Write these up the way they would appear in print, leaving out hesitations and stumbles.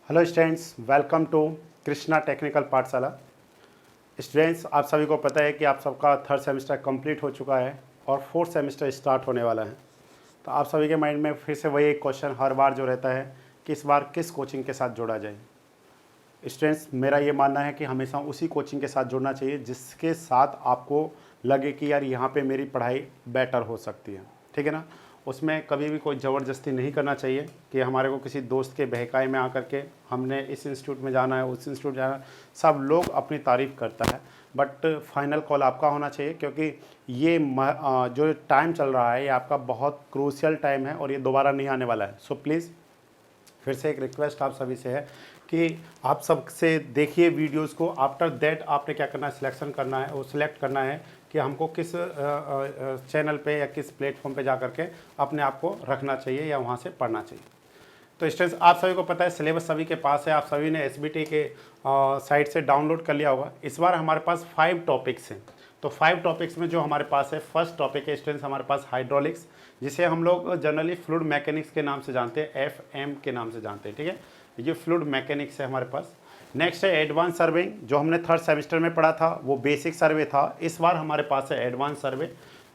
Hello students, welcome to Krishna technical Pathshala. Students, आप सभी को पता है कि आप सबका थर्ड सेमेस्टर कंप्लीट हो चुका है और फोर्थ सेमेस्टर स्टार्ट होने वाला है। तो आप सभी के माइंड में फिर से वही एक क्वेश्चन हर बार जो रहता है कि इस बार किस कोचिंग के साथ जोड़ा जाए। स्टूडेंट्स, मेरा ये मानना है कि हमेशा उसी कोचिंग के साथ जुड़ना चाहिए जिसके साथ आपको लगे कि यार यहाँ पे मेरी पढ़ाई बेटर हो सकती है, ठीक है ना। उसमें कभी भी कोई ज़बरदस्ती नहीं करना चाहिए कि हमारे को किसी दोस्त के बहकाए में आकर के हमने इस इंस्टीट्यूट में जाना है, उस इंस्टीट्यूट जाना है। सब लोग अपनी तारीफ़ करता है, बट फाइनल कॉल आपका होना चाहिए, क्योंकि ये जो टाइम चल रहा है ये आपका बहुत क्रूशियल टाइम है और ये दोबारा नहीं आने वाला है। सो प्लीज़ फिर से एक रिक्वेस्ट आप सभी से है कि आप सबसे देखिए वीडियोस को। आफ्टर दैट आपने क्या करना है, सिलेक्शन करना है, वो सिलेक्ट करना है कि हमको किस चैनल पे या किस प्लेटफॉर्म पे जा कर के अपने आप को रखना चाहिए या वहाँ से पढ़ना चाहिए। तो स्टूडेंट्स, आप सभी को पता है सिलेबस सभी के पास है, आप सभी ने एसबीटी के साइट से डाउनलोड कर लिया होगा। इस बार हमारे पास 5 टॉपिक्स हैं। तो 5 टॉपिक्स में जो हमारे पास है, फर्स्ट टॉपिक है स्टूडेंट्स हमारे पास हाइड्रोलिक्स, जिसे हम लोग जनरली फ्लूइड मैकेनिक्स के नाम से जानते हैं, FM के नाम से जानते हैं, ठीक है। ये फ्लूइड मैकेनिक्स है हमारे पास। नेक्स्ट है एडवांस सर्वेइंग, जो हमने थर्ड सेमेस्टर में पढ़ा था वो बेसिक सर्वे था। इस बार हमारे पास है एडवांस सर्वे,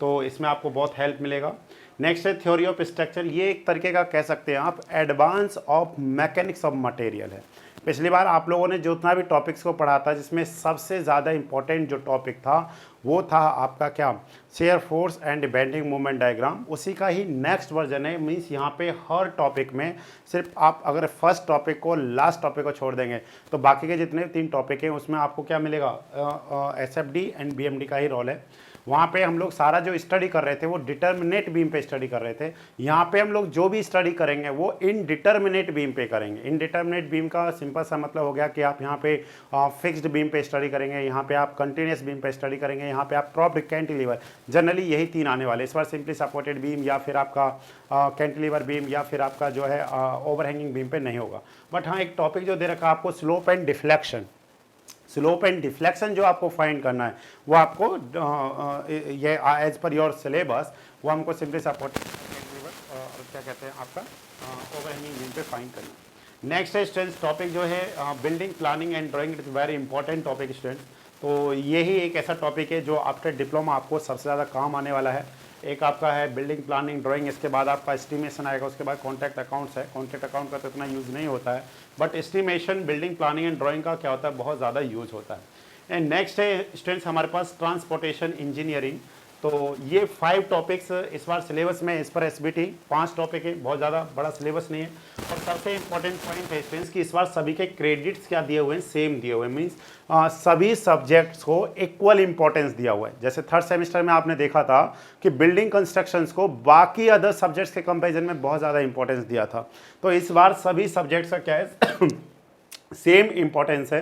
तो इसमें आपको बहुत हेल्प मिलेगा। नेक्स्ट है थ्योरी ऑफ स्ट्रक्चर, ये एक तरीके का कह सकते हैं आप advance of mechanics of material है। पिछली बार आप लोगों ने जितना भी टॉपिक्स को पढ़ा था, जिसमें सबसे ज़्यादा इंपॉर्टेंट जो टॉपिक था वो था आपका क्या, shear force and bending moment diagram. उसी का ही नेक्स्ट वर्जन है। मीन्स यहाँ पे हर टॉपिक में सिर्फ आप अगर फर्स्ट टॉपिक को, लास्ट टॉपिक को छोड़ देंगे तो बाकी के जितने 3 टॉपिक हैं उसमें आपको क्या मिलेगा, SFD एंड BMD का ही रोल है। वहाँ पे हम लोग सारा जो स्टडी कर रहे थे वो डिटर्मिनेट बीम पे स्टडी कर रहे थे। यहाँ पे हम लोग जो भी स्टडी करेंगे वो इनडिटर्मिनेट बीम पे करेंगे। इनडिटर्मिनेट बीम का सिंपल सा मतलब हो गया कि आप यहाँ पे फिक्स्ड बीम पे स्टडी करेंगे, यहाँ पे आप कंटिन्यूस बीम पे स्टडी करेंगे, यहाँ पे आप प्रॉप्ड कैंटिलीवर। जनरली यही 3 आने वाले। इस बार सिंपली सपोर्टेड बीम या फिर आपका कैंटिलीवर बीम या फिर आपका जो है ओवरहैंगिंग बीम पे नहीं होगा। बट हाँ, एक टॉपिक जो दे रखा है आपको, slope and deflection. Slope and deflection जो आपको फाइंड करना है वो आपको ये एज पर योर सिलेबस वो हमको सिंपली सपोर्ट क्या कहते हैं आपका ओवरहैंगिंग बीम पे फाइंड करना है। नेक्स्ट है स्टूडेंट्स टॉपिक जो है building planning and drawing. It is very important topic students. तो यही एक ऐसा टॉपिक है जो आफ्टर डिप्लोमा आपको सबसे ज़्यादा काम आने वाला है। एक आपका है बिल्डिंग प्लानिंग ड्राइंग, इसके बाद आपका एस्टिमेशन आएगा, उसके बाद कॉन्ट्रैक्ट अकाउंट्स है। कॉन्ट्रैक्ट अकाउंट का तो इतना यूज़ नहीं होता है, but estimation, building planning and drawing का क्या होता है, बहुत ज़्यादा यूज़ होता है। एंड नेक्स्ट है स्टूडेंट्स हमारे पास ट्रांसपोर्टेशन इंजीनियरिंग। तो ये 5 टॉपिक्स इस बार सिलेबस में, इस पर SBT 5 टॉपिक है, बहुत ज़्यादा बड़ा सिलेबस नहीं है। और सबसे इंपॉर्टेंट पॉइंट है स्टूडेंट्स कि इस बार सभी के क्रेडिट्स क्या दिए हुए हैं, सेम दिए हुए हैं। मीन्स सभी सब्जेक्ट्स को इक्वल इंपॉर्टेंस दिया हुआ है। जैसे थर्ड सेमेस्टर में आपने देखा था कि बिल्डिंग कंस्ट्रक्शंस को बाकी अदर सब्जेक्ट्स के कंपेरिजन में बहुत ज़्यादा इंपॉर्टेंस दिया था। तो इस बार सभी सब्जेक्ट्स का क्या है सेम इंपॉर्टेंस है।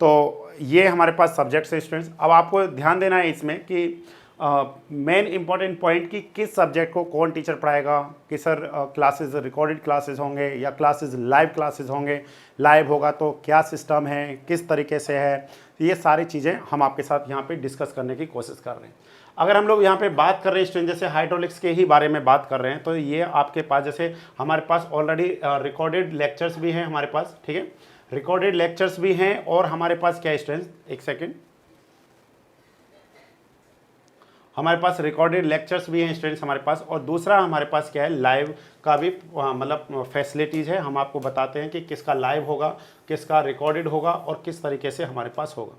तो ये हमारे पास सब्जेक्ट्स है स्टूडेंट्स। अब आपको ध्यान देना है इसमें कि मेन इंपॉर्टेंट पॉइंट कि किस सब्जेक्ट को कौन टीचर पढ़ाएगा, कि सर क्लासेस रिकॉर्डेड क्लासेस होंगे या क्लासेस लाइव क्लासेस होंगे। लाइव होगा तो क्या सिस्टम है, किस तरीके से है, ये सारी चीज़ें हम आपके साथ यहाँ पे डिस्कस करने की कोशिश कर रहे हैं। अगर हम लोग यहाँ पे बात कर रहे हैं स्टूडेंट, जैसे हाइड्रोलिक्स के ही बारे में बात कर रहे हैं, तो ये आपके पास जैसे हमारे पास ऑलरेडी रिकॉर्डेड लेक्चर्स भी हैं हमारे पास, ठीक है। रिकॉर्डेड लेक्चर्स भी हैं और हमारे पास क्या है स्टूडेंट्स, एक सेकेंड, हमारे पास रिकॉर्डेड लेक्चर्स भी हैं स्टूडेंट्स हमारे पास। और दूसरा हमारे पास क्या है, लाइव का भी मतलब फैसिलिटीज़ है। हम आपको बताते हैं कि किसका लाइव होगा, किसका रिकॉर्डेड होगा और किस तरीके से हमारे पास होगा।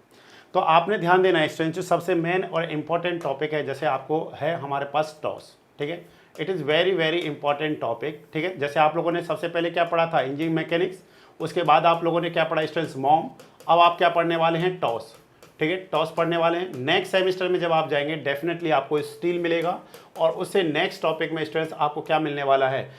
तो आपने ध्यान देना है स्टूडेंट्स, जो सबसे मेन और इम्पॉर्टेंट टॉपिक है, जैसे आपको है हमारे पास टॉस, ठीक है। It is very very important topic, ठीक है। जैसे आप लोगों ने सबसे पहले क्या पढ़ा था, इंजीनियरिंग मैकेनिक्स, उसके बाद आप लोगों ने क्या पढ़ा स्टूडेंट्स, मॉम। अब आप क्या पढ़ने वाले हैं, टॉस, ठीक है। टॉस पढ़ने वाले हैं। नेक्स्ट सेमेस्टर में जब आप जाएंगे डेफिनेटली आपको स्टील मिलेगा और उससे नेक्स्ट टॉपिक में स्टूडेंट्स आपको क्या मिलने वाला है,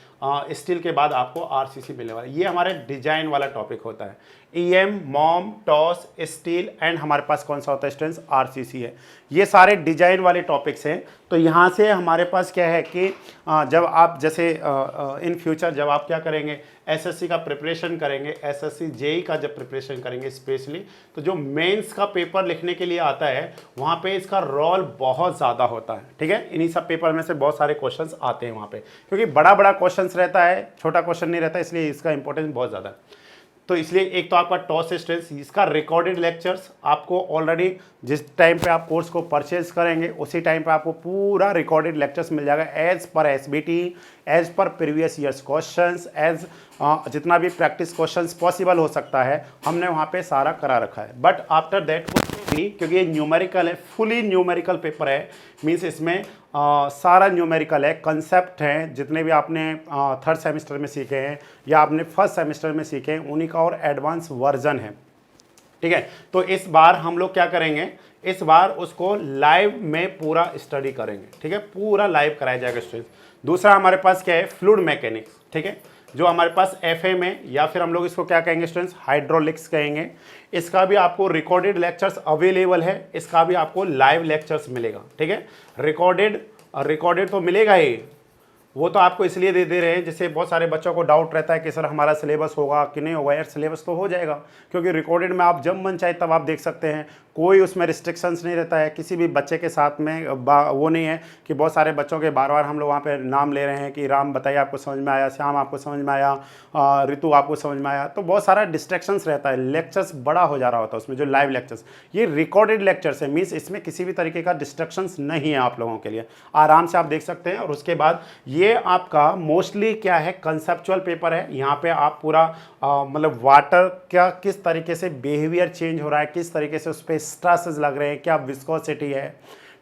स्टील के बाद आपको RCC मिलने वाला है। ये हमारे डिजाइन वाला टॉपिक होता है। EM, mom, toss, steel and हमारे पास कौन सा होता है स्टूडेंट्स, RCC है। ये सारे डिजाइन वाले टॉपिक्स हैं। तो यहाँ से हमारे पास क्या है कि जब आप जैसे इन फ्यूचर जब आप क्या करेंगे, SSC का प्रिपरेशन करेंगे, SSC JEE का जब प्रिपरेशन करेंगे स्पेशली, तो जो मेंस का पेपर लिखने के लिए आता है वहाँ पे इसका रोल बहुत ज़्यादा होता है, ठीक है। इन्हीं सब पेपर में से बहुत सारे क्वेश्चंस आते हैं वहाँ पे, क्योंकि बड़ा बड़ा क्वेश्चंस रहता है, छोटा क्वेश्चन नहीं रहता, इसलिए इसका इंपॉर्टेंस बहुत ज़्यादा है। तो इसलिए एक तो आपका टॉस स्ट्रेंथ, इसका रिकॉर्डेड लेक्चर्स आपको ऑलरेडी जिस टाइम पे आप कोर्स को परचेज करेंगे उसी टाइम पे आपको पूरा रिकॉर्डेड लेक्चर्स मिल जाएगा एज पर SBT, as per previous years questions, as जितना भी प्रैक्टिस क्वेश्चंस पॉसिबल हो सकता है हमने वहाँ पे सारा करा रखा है। बट आफ्टर दैट भी, क्योंकि ये न्यूमेरिकल है, फुली न्यूमेरिकल पेपर है, मीन्स इसमें सारा न्यूमेरिकल है, कंसेप्ट हैं जितने भी आपने थर्ड सेमेस्टर में सीखे हैं या आपने फर्स्ट सेमेस्टर में सीखे हैं उन्हीं का और एडवांस वर्जन है, ठीक है। तो इस बार हम लोग क्या करेंगे, इस बार उसको लाइव में पूरा स्टडी करेंगे, ठीक है, पूरा लाइव कराया जाएगा स्टूडेंट्स। दूसरा हमारे पास क्या है, फ्लूइड मैकेनिक्स, ठीक है, जो हमारे पास एफए में या फिर हम लोग इसको क्या कहेंगे स्टूडेंट्स, हाइड्रोलिक्स कहेंगे। इसका भी आपको रिकॉर्डेड लेक्चर्स अवेलेबल है, इसका भी आपको लाइव लेक्चर्स मिलेगा, ठीक है। रिकॉर्डेड तो मिलेगा ही, वो तो आपको इसलिए दे रहे हैं जिससे बहुत सारे बच्चों को डाउट रहता है कि सर हमारा सिलेबस होगा कि नहीं होगा। यार सिलेबस तो हो जाएगा, क्योंकि रिकॉर्डेड में आप जब मन चाहे तब आप देख सकते हैं, कोई उसमें रिस्ट्रिक्शंस नहीं रहता है किसी भी बच्चे के साथ में। वो नहीं है कि बहुत सारे बच्चों के बार बार हम लोग वहाँ पे नाम ले रहे हैं कि राम बताइए आपको समझ में आया, श्याम आपको समझ में आया, ऋतु आपको समझ में आया, तो बहुत सारा डिस्ट्रैक्शंस रहता है, लेक्चर्स बड़ा हो जा रहा होता है उसमें। जो लाइव लेक्चर्स, ये रिकॉर्डेड लेक्चर्स है, मीन्स इसमें किसी भी तरीके का डिस्ट्रैक्शंस नहीं है आप लोगों के लिए, आराम से आप देख सकते हैं। और उसके बाद ये आपका मोस्टली क्या है, कंसेप्चुअल पेपर है। यहाँ पे आप पूरा मतलब वाटर का किस तरीके से बिहेवियर चेंज हो रहा है, किस तरीके से उस पर स्ट्रेसेस लग रहे हैं, क्या विस्कोसिटी है,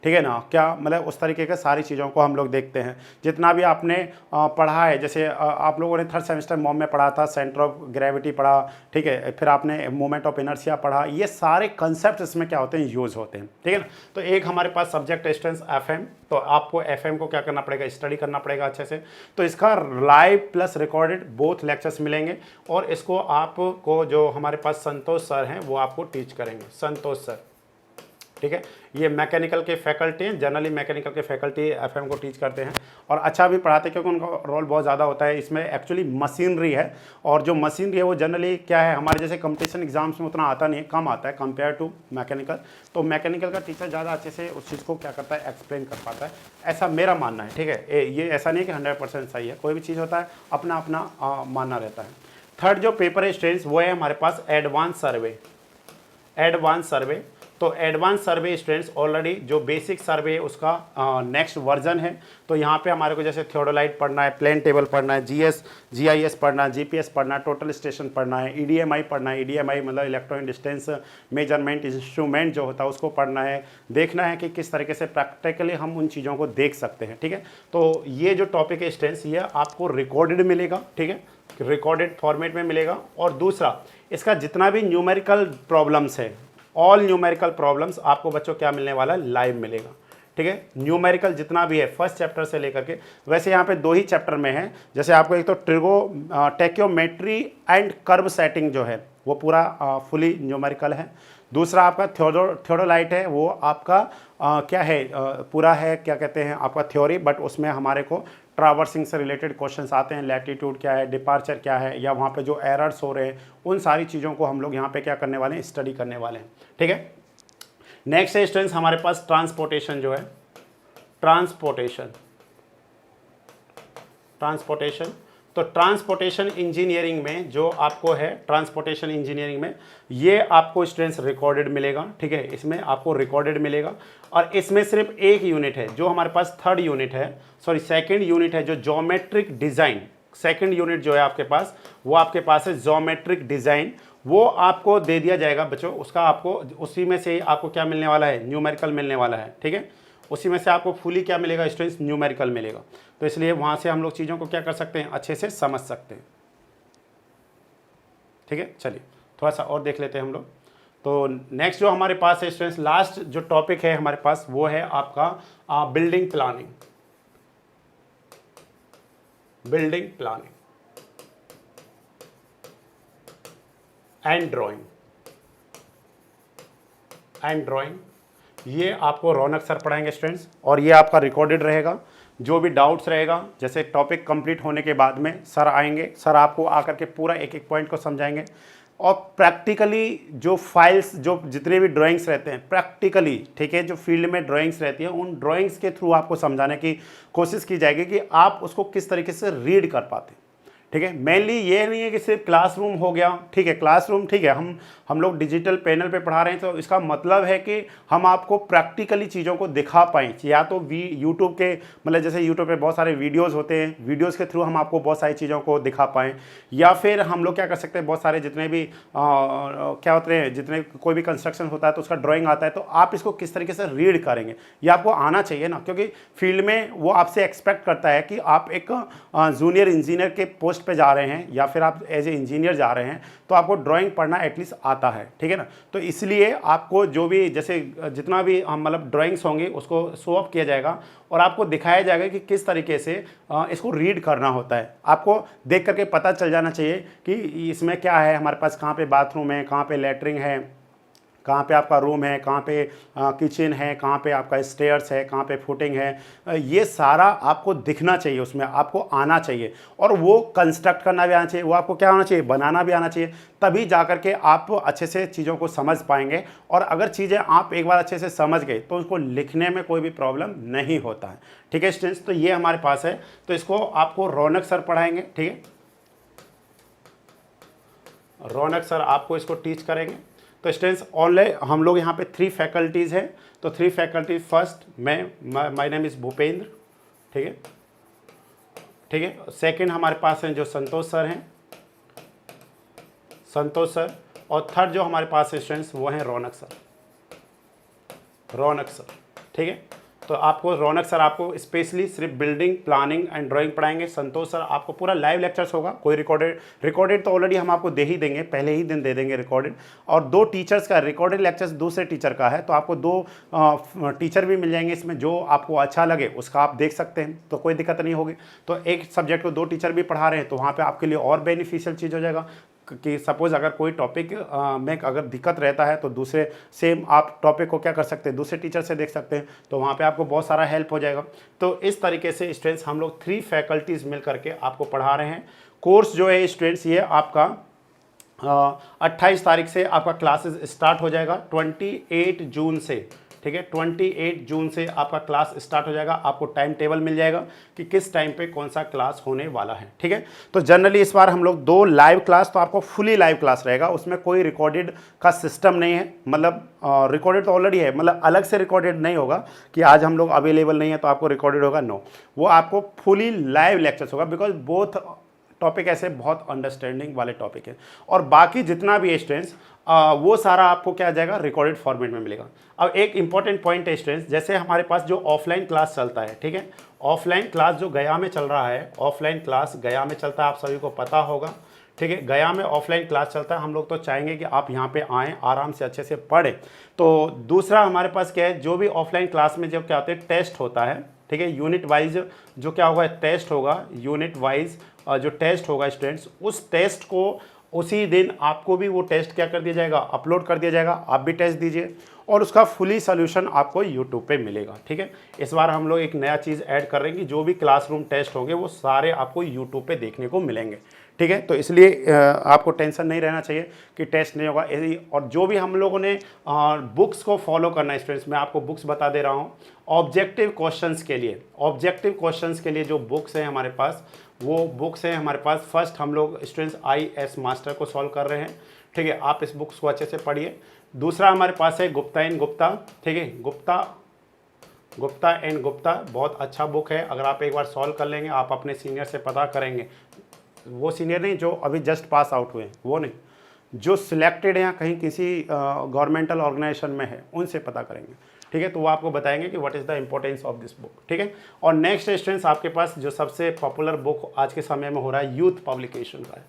ठीक है ना, क्या मतलब उस तरीके के सारी चीज़ों को हम लोग देखते हैं। जितना भी आपने पढ़ा है, जैसे आप लोगों ने थर्ड सेमेस्टर मॉम में पढ़ा था, सेंटर ऑफ ग्रेविटी पढ़ा, ठीक है, फिर आपने मोमेंट ऑफ इनर्शिया पढ़ा, ये सारे कंसेप्ट इसमें क्या होते हैं, यूज़ होते हैं, ठीक है ना। तो एक हमारे पास सब्जेक्ट स्टूडेंट्स एफएम, तो आपको एफएम को क्या करना पड़ेगा, स्टडी करना पड़ेगा अच्छे से। तो इसका live plus recorded both lectures मिलेंगे, और इसको आपको जो हमारे पास संतोष सर हैं वो आपको टीच करेंगे, संतोष सर, ठीक है। ये मैकेनिकल के फैकल्टी हैं, जनरली मैकेनिकल के फैकल्टी एफएम को टीच करते हैं और अच्छा भी पढ़ाते हैं, क्योंकि उनका रोल बहुत ज़्यादा होता है इसमें। एक्चुअली मशीनरी है, और जो मशीनरी है वो जनरली क्या है, हमारे जैसे कंपटीशन एग्जाम्स में उतना आता नहीं है, कम आता है कंपेयर टू मैकेनिकल। तो मैकेनिकल का टीचर ज़्यादा अच्छे से उस चीज़ को क्या करता है, एक्सप्लेन कर पाता है, ऐसा मेरा मानना है, ठीक है। ये ऐसा नहीं है कि 100% सही है, कोई भी चीज़ होता है अपना अपना मानना रहता है। थर्ड जो पेपर है स्टूडेंट्स, वो है हमारे पास एडवांस सर्वे। एडवांस सर्वे, तो एडवांस सर्वे स्टूडेंट्स ऑलरेडी जो बेसिक सर्वे है उसका नेक्स्ट वर्जन है। तो यहाँ पे हमारे को जैसे थियोडोलाइट पढ़ना है, प्लेन टेबल पढ़ना है, जीआईएस पढ़ना है, जीपीएस पढ़ना है, टोटल स्टेशन पढ़ना है, ईडीएमआई पढ़ना है, ईडीएमआई मतलब इलेक्ट्रॉनिक डिस्टेंस मेजरमेंट इंस्ट्रूमेंट जो होता है उसको पढ़ना है, देखना है कि किस तरीके से प्रैक्टिकली हम उन चीज़ों को देख सकते हैं, ठीक है। तो ये जो टॉपिक है स्टूडेंट्स, ये आपको रिकॉर्डेड मिलेगा, ठीक है, रिकॉर्डेड फॉर्मेट में मिलेगा। और दूसरा, इसका जितना भी न्यूमेरिकल प्रॉब्लम्स है, ऑल न्यूमेरिकल प्रॉब्लम्स आपको बच्चों क्या मिलने वाला है, लाइव मिलेगा, ठीक है। न्यूमेरिकल जितना भी है फर्स्ट चैप्टर से लेकर के, वैसे यहाँ पे 2 ही चैप्टर में है, जैसे आपको एक तो टेक्योमेट्री एंड कर्व सेटिंग जो है वो पूरा फुली न्यूमेरिकल है। दूसरा आपका थियोडोलाइट है, वो आपका क्या है, पूरा है, क्या कहते हैं आपका थ्योरी, बट उसमें हमारे को ट्रावर्सिंग से रिलेटेड क्वेश्चंस आते हैं, लैटिट्यूड क्या है, डिपार्चर क्या है, या वहाँ पे जो एरर्स हो रहे हैं उन सारी चीज़ों को हम लोग यहाँ पे क्या करने वाले हैं, स्टडी करने वाले हैं, ठीक है। नेक्स्ट है स्टूडेंट्स हमारे पास ट्रांसपोर्टेशन जो है, ट्रांसपोर्टेशन। तो ट्रांसपोर्टेशन इंजीनियरिंग में जो आपको है, ट्रांसपोर्टेशन इंजीनियरिंग में ये आपको स्टूडेंट्स रिकॉर्डेड मिलेगा, ठीक है, इसमें आपको रिकॉर्डेड मिलेगा। और इसमें सिर्फ एक यूनिट है जो हमारे पास सेकंड यूनिट है, जो ज्योमेट्रिक डिज़ाइन, सेकंड यूनिट जो है आपके पास, वो आपके पास है ज्योमेट्रिक डिज़ाइन, वो आपको दे दिया जाएगा बच्चों। उसका आपको उसी में से आपको क्या मिलने वाला है, न्यूमेरिकल मिलने वाला है, ठीक है। उसी में से आपको फुली क्या मिलेगा स्टूडेंट्स, न्यूमेरिकल मिलेगा। तो इसलिए वहाँ से हम लोग चीज़ों को क्या कर सकते हैं, अच्छे से समझ सकते हैं, ठीक है। चलिए थोड़ा सा और देख लेते हैं हम लोग। तो नेक्स्ट जो हमारे पास है स्टूडेंट्स, लास्ट जो टॉपिक है हमारे पास वो है आपका building planning. Building planning and drawing, ये आपको रौनक सर पढ़ाएंगे स्टूडेंट्स, और ये आपका रिकॉर्डेड रहेगा। जो भी डाउट्स रहेगा, जैसे टॉपिक कंप्लीट होने के बाद में सर आएंगे, सर आपको आकर के पूरा एक एक पॉइंट को समझाएंगे। और प्रैक्टिकली जो फाइल्स, जो जितने भी ड्राइंग्स रहते हैं प्रैक्टिकली, ठीक है, जो फील्ड में ड्राइंग्स रहती है, उन ड्राइंग्स के थ्रू आपको समझाने की कोशिश की जाएगी कि आप उसको किस तरीके से रीड कर पाते हैं, ठीक है। मेनली ये नहीं है कि सिर्फ क्लासरूम हो गया, ठीक है, क्लासरूम ठीक है, हम लोग डिजिटल पैनल पे पढ़ा रहे हैं, तो इसका मतलब है कि हम आपको प्रैक्टिकली चीज़ों को दिखा पाएँ, या तो यूट्यूब के मतलब जैसे यूट्यूब पे बहुत सारे वीडियोस होते हैं, वीडियोस के थ्रू हम आपको बहुत सारी चीज़ों को दिखा पाएँ, या फिर हम लोग क्या कर सकते हैं, बहुत सारे जितने भी क्या होते हैं, जितने कोई भी कंस्ट्रक्शन होता है तो उसका ड्राइंग आता है, तो आप इसको किस तरीके से रीड करेंगे ये आपको आना चाहिए ना, क्योंकि फील्ड में वो आपसे एक्सपेक्ट करता है कि आप एक जूनियर इंजीनियर के पोस्ट पे जा रहे हैं या फिर आप एज ए इंजीनियर जा रहे हैं, तो आपको ड्राइंग पढ़ना एटलीस्ट आता है, ठीक है ना। तो इसलिए आपको जो भी जैसे जितना भी मतलब ड्राइंग्स होंगे उसको शो अप किया जाएगा और आपको दिखाया जाएगा कि किस तरीके से इसको रीड करना होता है। आपको देख करके पता चल जाना चाहिए कि इसमें क्या है, हमारे पास कहाँ पे बाथरूम है, कहाँ पे लेटरिन है, कहाँ पे आपका रूम है, कहाँ पे किचन है, कहाँ पे आपका स्टेयर्स है, कहाँ पे फुटिंग है, ये सारा आपको दिखना चाहिए, उसमें आपको आना चाहिए, और वो कंस्ट्रक्ट करना भी आना चाहिए, वो आपको क्या होना चाहिए, बनाना भी आना चाहिए, तभी जा कर के आप अच्छे से चीज़ों को समझ पाएंगे। और अगर चीज़ें आप एक बार अच्छे से समझ गए तो उसको लिखने में कोई भी प्रॉब्लम नहीं होता है, ठीक है स्टूडेंट्स। तो ये हमारे पास है, तो इसको आपको रौनक सर पढ़ाएंगे, ठीक है, रौनक सर आपको इसको टीच करेंगे। तो स्टूडेंट्स ऑनलाइन हम लोग यहाँ पे 3 फैकल्टीज़ हैं, तो 3 faculty, first my name is Bhupendra, ठीक है, ठीक है। सेकंड हमारे पास हैं जो संतोष सर हैं, संतोष सर, और थर्ड जो हमारे पास है स्टूडेंट्स वो हैं रौनक सर, रौनक सर, ठीक है। तो आपको रौनक सर आपको स्पेशली सिर्फ बिल्डिंग प्लानिंग एंड ड्राइंग पढ़ाएंगे। संतोष सर आपको पूरा लाइव लेक्चर्स होगा, कोई रिकॉर्डेड तो ऑलरेडी हम आपको दे ही देंगे, पहले ही दिन दे देंगे रिकॉर्डेड। और 2 टीचर्स का रिकॉर्डेड लेक्चर्स दूसरे टीचर का है, तो आपको 2 टीचर भी मिल जाएंगे इसमें, जो आपको अच्छा लगे उसका आप देख सकते हैं, तो कोई दिक्कत नहीं होगी। तो एक सब्जेक्ट को 2 टीचर भी पढ़ा रहे हैं, तो वहाँ पर आपके लिए और बेनिफिशियल चीज़ हो जाएगा कि सपोज़ अगर कोई टॉपिक में अगर दिक्कत रहता है तो दूसरे सेम आप टॉपिक को क्या कर सकते हैं, दूसरे टीचर से देख सकते हैं, तो वहाँ पे आपको बहुत सारा हेल्प हो जाएगा। तो इस तरीके से स्टूडेंट्स हम लोग 3 फैकल्टीज़ मिल करके आपको पढ़ा रहे हैं। कोर्स जो है स्टूडेंट्स ये आपका 28 तारीख से आपका क्लासेस स्टार्ट हो जाएगा, 28 जून से, ठीक है, 28 जून से आपका क्लास स्टार्ट हो जाएगा। आपको टाइम टेबल मिल जाएगा कि किस टाइम पे कौन सा क्लास होने वाला है, ठीक है। तो जनरली इस बार हम लोग 2 लाइव क्लास, तो आपको फुली लाइव क्लास रहेगा, उसमें कोई रिकॉर्डेड का सिस्टम नहीं है, मतलब रिकॉर्डेड तो ऑलरेडी है, मतलब अलग से रिकॉर्डेड नहीं होगा कि आज हम लोग अवेलेबल नहीं है तो आपको रिकॉर्डेड होगा, नो, वो आपको फुली लाइव लेक्चर्स होगा, बिकॉज बोथ टॉपिक ऐसे बहुत अंडरस्टैंडिंग वाले टॉपिक है। और बाकी जितना भी स्टूडेंट्स वो सारा आपको क्या आ जाएगा, रिकॉर्डेड फॉर्मेट में मिलेगा। अब एक इंपॉर्टेंट पॉइंट है स्टूडेंट्स, जैसे हमारे पास जो ऑफलाइन क्लास चलता है, ठीक है, ऑफलाइन क्लास जो गया में चल रहा है, ऑफलाइन क्लास गया में चलता है, आप सभी को पता होगा, ठीक है, गया में ऑफलाइन क्लास चलता है। हम लोग तो चाहेंगे कि आप यहाँ पे आएँ, आराम से अच्छे से पढ़ें। तो दूसरा हमारे पास क्या है, जो भी ऑफलाइन क्लास में जब क्या होता है, टेस्ट होता है, ठीक है, यूनिट वाइज जो क्या होगा, टेस्ट होगा, यूनिट वाइज जो टेस्ट होगा स्टूडेंट्स, उस टेस्ट को उसी दिन आपको भी वो टेस्ट क्या कर दिया जाएगा, अपलोड कर दिया जाएगा, आप भी टेस्ट दीजिए और उसका फुली सोल्यूशन आपको यूट्यूब पे मिलेगा, ठीक है। इस बार हम लोग एक नया चीज़ ऐड कर रहे हैं कि जो भी क्लासरूम टेस्ट होंगे वो सारे आपको यूट्यूब पे देखने को मिलेंगे, ठीक है। तो इसलिए आपको टेंशन नहीं रहना चाहिए कि टेस्ट नहीं होगा। और जो भी हम लोगों ने बुक्स को फॉलो करना है स्टूडेंट्स, मैं आपको बुक्स बता दे रहा हूँ ऑब्जेक्टिव क्वेश्चंस के लिए, ऑब्जेक्टिव क्वेश्चंस के लिए जो बुक्स हैं हमारे पास, वो बुक्स हैं हमारे पास। फर्स्ट हम लोग स्टूडेंट्स IAS मास्टर को सॉल्व कर रहे हैं, ठीक है, आप इस बुक्स को अच्छे से पढ़िए। दूसरा हमारे पास है गुप्ता एंड गुप्ता, ठीक है, गुप्ता एंड गुप्ता बहुत अच्छा बुक है, अगर आप एक बार सॉल्व कर लेंगे, आप अपने सीनियर से पता करेंगे, वो सीनियर नहीं जो अभी जस्ट पास आउट हुए हैं, वो नहीं, जो सिलेक्टेड हैं कहीं किसी गवर्नमेंटल ऑर्गेनाइजेशन में है, उनसे पता करेंगे, ठीक है। तो वो आपको बताएंगे कि what is the importance of this book, ठीक है। और नेक्स्ट स्टूडेंट्स आपके पास जो सबसे पॉपुलर बुक आज के समय में हो रहा है, यूथ पब्लिकेशन का है,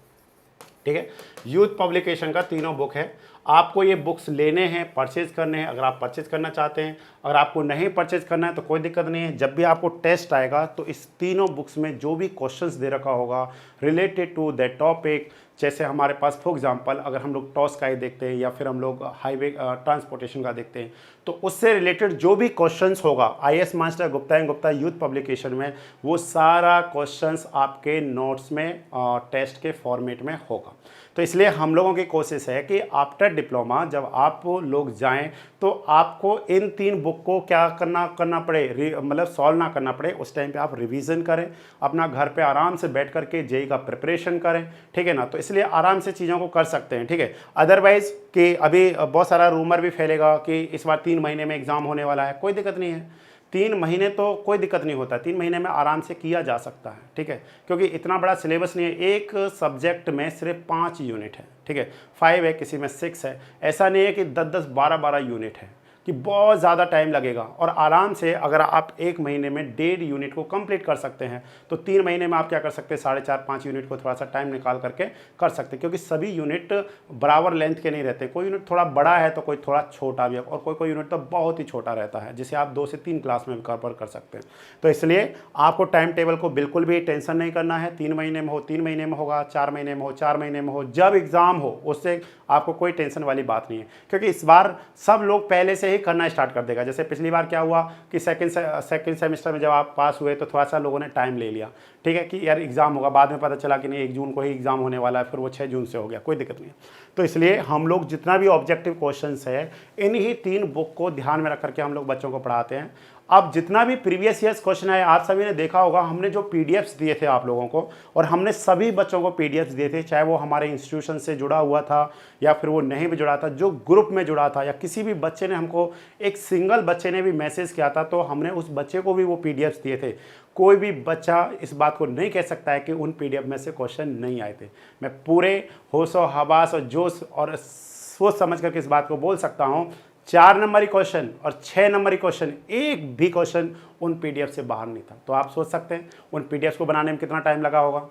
ठीक है, यूथ पब्लिकेशन का 3 बुक है। आपको ये बुक्स लेने हैं, परचेज करने हैं, अगर आप परचेज करना चाहते हैं, अगर आपको नहीं परचेज करना है तो कोई दिक्कत नहीं है। जब भी आपको टेस्ट आएगा तो इस 3 बुक्स में जो भी क्वेश्चंस दे रखा होगा रिलेटेड टू दैट टॉपिक, जैसे हमारे पास फॉर एग्जांपल अगर हम लोग टॉस का ही देखते हैं या फिर हम लोग हाईवे ट्रांसपोर्टेशन का देखते हैं, तो उससे रिलेटेड जो भी क्वेश्चंस होगा IAS master Gupta and Gupta youth publication में, वो सारा क्वेश्चंस आपके नोट्स में टेस्ट के फॉर्मेट में होगा। तो इसलिए हम लोगों की कोशिश है कि आफ्टर डिप्लोमा जब आप लोग जाएं तो आपको इन 3 बुक बुक को क्या करना पड़े, मतलब सॉल्व ना करना पड़े, उस टाइम पे आप रिवीजन करें, अपना घर पे आराम से बैठ करके जेई का प्रिपरेशन करें, ठीक है ना। तो इसलिए आराम से चीज़ों को कर सकते हैं, ठीक है। अदरवाइज़ कि अभी बहुत सारा रूमर भी फैलेगा कि इस बार 3 महीने में एग्ज़ाम होने वाला है, कोई दिक्कत नहीं है। 3 महीने तो कोई दिक्कत नहीं होता, 3 महीने में आराम से किया जा सकता है, ठीक है, क्योंकि इतना बड़ा सिलेबस नहीं है। एक सब्जेक्ट में सिर्फ 5 यूनिट है, ठीक है, 5 है, किसी में 6 है। ऐसा नहीं है कि 10-10, 12-12 यूनिट है कि बहुत ज़्यादा टाइम लगेगा। और आराम से अगर आप 1 महीने में 1.5 यूनिट को कंप्लीट कर सकते हैं तो 3 महीने में आप क्या कर सकते हैं, 4.5-5 यूनिट को थोड़ा सा टाइम निकाल करके कर सकते हैं, क्योंकि सभी यूनिट बराबर लेंथ के नहीं रहते। कोई यूनिट थोड़ा बड़ा है तो कोई थोड़ा छोटा भी है, और कोई यूनिट तो बहुत ही छोटा रहता है जिसे आप 2 से 3 क्लास में कवर कर सकते हैं। तो इसलिए आपको टाइम टेबल को बिल्कुल भी टेंशन नहीं करना है। 3 महीने में हो 3 महीने में होगा, 4 महीने में हो 4 महीने में हो, जब एग्ज़ाम हो उससे आपको कोई टेंशन वाली बात नहीं है, क्योंकि इस बार सब लोग पहले से ही करना स्टार्ट कर देगा। जैसे पिछली बार क्या हुआ कि सेकंड सेमेस्टर में जब आप पास हुए तो थोड़ा सा लोगों ने टाइम ले लिया, ठीक है, कि यार एग्ज़ाम होगा, बाद में पता चला कि नहीं 1 जून को ही एग्ज़ाम होने वाला है, फिर वो 6 जून से हो गया, कोई दिक्कत नहीं है। तो इसलिए हम लोग जितना भी ऑब्जेक्टिव क्वेश्चंस है इन्हीं 3 बुक को ध्यान में रख करके हम लोग बच्चों को पढ़ाते हैं। अब जितना भी प्रीवियस ईयर्स क्वेश्चन है, आप सभी ने देखा होगा, हमने जो पीडीएफ्स दिए थे आप लोगों को, और हमने सभी बच्चों को पीडीएफ्स दिए थे, चाहे वो हमारे इंस्टीट्यूशन से जुड़ा हुआ था या फिर वो नहीं भी जुड़ा था, जो ग्रुप में जुड़ा था, या किसी भी बच्चे ने हमको, एक सिंगल बच्चे ने भी मैसेज किया था तो हमने उस बच्चे को भी वो पीडीएफ्स दिए थे। कोई भी बच्चा इस बात को नहीं कह सकता है कि उन पीडीएफ में से क्वेश्चन नहीं आए थे। मैं पूरे होशो हवास और जोश और सोच समझ करके इस बात को बोल सकता हूँ, 4 नंबरी क्वेश्चन और 6 नंबरी क्वेश्चन, एक भी क्वेश्चन उन पीडीएफ से बाहर नहीं था। तो आप सोच सकते हैं उन पीडीएफ को बनाने में कितना टाइम लगा होगा,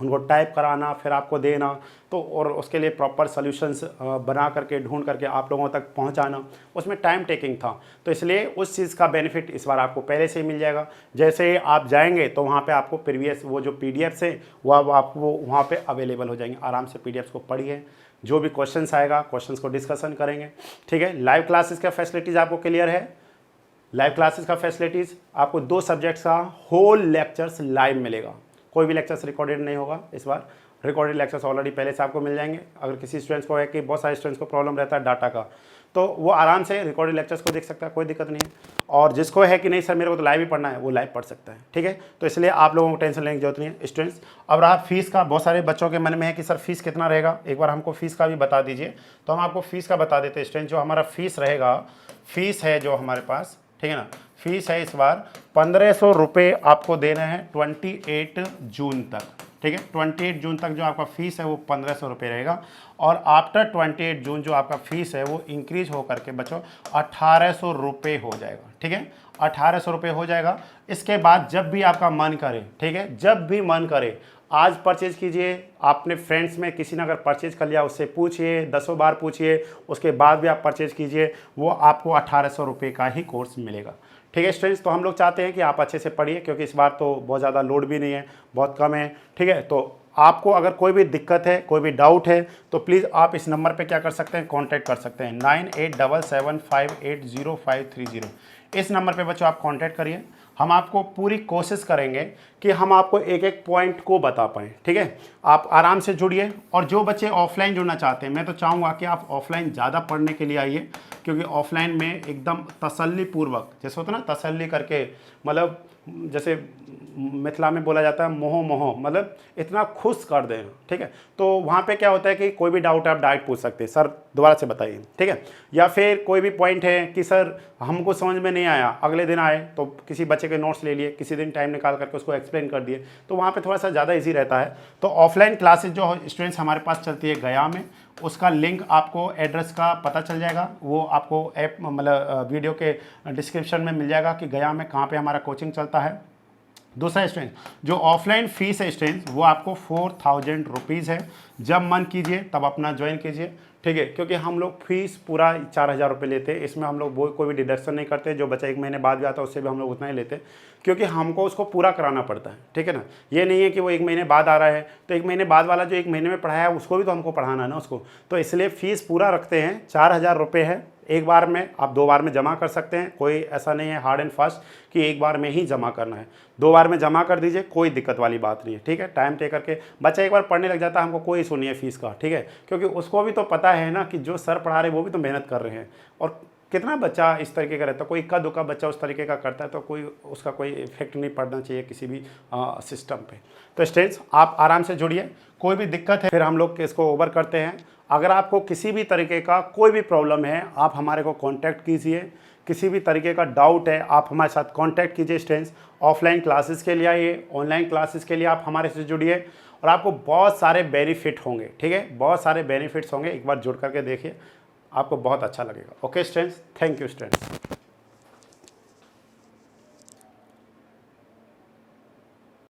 उनको टाइप कराना, फिर आपको देना, तो और उसके लिए प्रॉपर सॉल्यूशंस बना करके ढूंढ करके आप लोगों तक पहुंचाना, उसमें टाइम टेकिंग था। तो इसलिए उस चीज़ का बेनिफिट इस बार आपको पहले से ही मिल जाएगा। जैसे ही आप जाएंगे तो वहाँ पे आपको प्रीवियस वो जो पीडीएफ्स हैं वो आपको वहाँ पे अवेलेबल हो जाएंगे। आराम से पीडीएफ्स को पढ़िए, जो भी क्वेश्चंस आएगा क्वेश्चंस को डिस्कशन करेंगे, ठीक है। लाइव क्लासेस का फैसिलिटीज़ आपको क्लियर है। लाइव क्लासेस का फैसिलिटीज़ आपको 2 सब्जेक्ट्स का होल लेक्चर्स लाइव मिलेगा, कोई भी लेक्चर्स रिकॉर्डेड नहीं होगा। इस बार रिकॉर्डेड लेक्चर्स ऑलरेडी पहले से आपको मिल जाएंगे। अगर किसी स्टूडेंट्स को है कि बहुत सारे स्टूडेंट्स को प्रॉब्लम रहता है डाटा का, तो वो आराम से रिकॉर्डेड लेक्चर्स को देख सकता है, कोई दिक्कत नहीं है। और जिसको है कि नहीं सर मेरे को तो लाइव ही पढ़ना है, वो लाइव पढ़ सकता है, ठीक है। तो इसलिए आप लोगों को टेंशन लेने की जरूरत नहीं है स्टूडेंट्स। अब रहा फीस का, बहुत सारे बच्चों के मन में है कि सर फीस कितना रहेगा, एक बार हमको फीस का भी बता दीजिए। तो हम आपको फीस का बता देते हैं स्टूडेंट। जो हमारा फीस रहेगा, फीस है जो हमारे पास, ठीक है ना, फीस है इस बार 1500 रुपये आपको देना है 28 जून तक, ठीक है। 28 जून तक जो आपका फीस है वो 1500 रुपये रहेगा। और आफ्टर 28 जून जो आपका फीस है वो इंक्रीज हो करके बच्चों 1800 रुपये हो जाएगा, ठीक है, 1800 रुपये हो जाएगा। इसके बाद जब भी आपका मन करे, ठीक है, जब भी मन करे आज परचेज कीजिए। आपने फ्रेंड्स में किसी ने अगर परचेज कर लिया उससे पूछिए, 10 बार पूछिए, उसके बाद भी आप परचेज कीजिए, वो आपको 1800 रुपये का ही कोर्स मिलेगा, ठीक है स्टूडेंट्स। तो हम लोग चाहते हैं कि आप अच्छे से पढ़िए, क्योंकि इस बार तो बहुत ज़्यादा लोड भी नहीं है, बहुत कम है, ठीक है। तो आपको अगर कोई भी दिक्कत है, कोई भी डाउट है, तो प्लीज़ आप इस नंबर पे क्या कर सकते हैं, कांटेक्ट कर सकते हैं 9877580530। इस नंबर पे बच्चों आप कांटेक्ट करिए। हम आपको पूरी कोशिश करेंगे कि हम आपको एक एक पॉइंट को बता पाएँ, ठीक है। आप आराम से जुड़िए। और जो बच्चे ऑफलाइन जुड़ना चाहते हैं, मैं तो चाहूँगा कि आप ऑफलाइन ज़्यादा पढ़ने के लिए आइए, क्योंकि ऑफलाइन में एकदम तसल्ली पूर्वक, जैसे होता है ना तसल्ली करके, मतलब जैसे मिथिला में बोला जाता है मोह मोह, मतलब इतना खुश कर दें, ठीक है। तो वहाँ पे क्या होता है कि कोई भी डाउट है आप डायरेक्ट पूछ सकते हैं, सर दोबारा से बताइए, ठीक है। या फिर कोई भी पॉइंट है कि सर हमको समझ में नहीं आया, अगले दिन आए तो किसी बच्चे के नोट्स ले लिए, किसी दिन टाइम निकाल करके उसको एक्सप्लेन कर दिए, तो वहाँ पे थोड़ा सा ज़्यादा इजी रहता है। तो ऑफलाइन क्लासेज जो स्टूडेंट्स हमारे पास चलती है गया में, उसका लिंक आपको एड्रेस का पता चल जाएगा, वो आपको ऐप मतलब वीडियो के डिस्क्रिप्शन में मिल जाएगा कि गया में कहाँ पे हमारा कोचिंग चलता है। दूसरा स्टूडेंट, जो ऑफलाइन फीस है स्टूडेंट, वो आपको 4000 रुपीज़ है। जब मन कीजिए तब अपना ज्वाइन कीजिए, ठीक है, क्योंकि हम लोग फीस पूरा 4000 रुपये लेते हैं। इसमें हम लोग कोई भी डिडक्शन नहीं करते, जो बच्चा 1 महीने बाद भी आता है उससे भी हम लोग उतना ही लेते हैं, क्योंकि हमको उसको पूरा कराना पड़ता है, ठीक है ना। ये नहीं है कि वो 1 महीने बाद आ रहा है तो 1 महीने बाद वाला जो 1 महीने में पढ़ाया है उसको भी तो हमको पढ़ाना है ना उसको। तो इसलिए फ़ीस पूरा रखते हैं, 4000 रुपये है। एक बार में आप 2 बार में जमा कर सकते हैं, कोई ऐसा नहीं है हार्ड एंड फास्ट कि एक बार में ही जमा करना है। 2 बार में जमा कर दीजिए, कोई दिक्कत वाली बात नहीं है, ठीक है। टाइम टेक करके बच्चा एक बार पढ़ने लग जाता है, हमको कोई इशू नहीं है फीस का, ठीक है, क्योंकि उसको भी तो पता है ना कि जो सर पढ़ा रहे वो भी तो मेहनत कर रहे हैं, और कितना बच्चा इस तरीके का रहता है, कोई इक्का दुक्का बच्चा उस तरीके का करता है तो कोई उसका कोई इफेक्ट नहीं पड़ना चाहिए किसी भी सिस्टम पे। तो स्टूडेंट्स आप आराम से जुड़िए, कोई भी दिक्कत है फिर हम लोग इसको ओवर करते हैं। अगर आपको किसी भी तरीके का कोई भी प्रॉब्लम है आप हमारे को कांटेक्ट कीजिए, किसी भी तरीके का डाउट है आप हमारे साथ कांटेक्ट कीजिए। स्टूडेंट्स ऑफलाइन क्लासेस के लिए आइए, ऑनलाइन क्लासेस के लिए आप हमारे से जुड़िए और आपको बहुत सारे बेनिफिट होंगे, ठीक है, बहुत सारे बेनिफिट्स होंगे। एक बार जुड़ करके देखिए, आपको बहुत अच्छा लगेगा। Okay students, thank you students.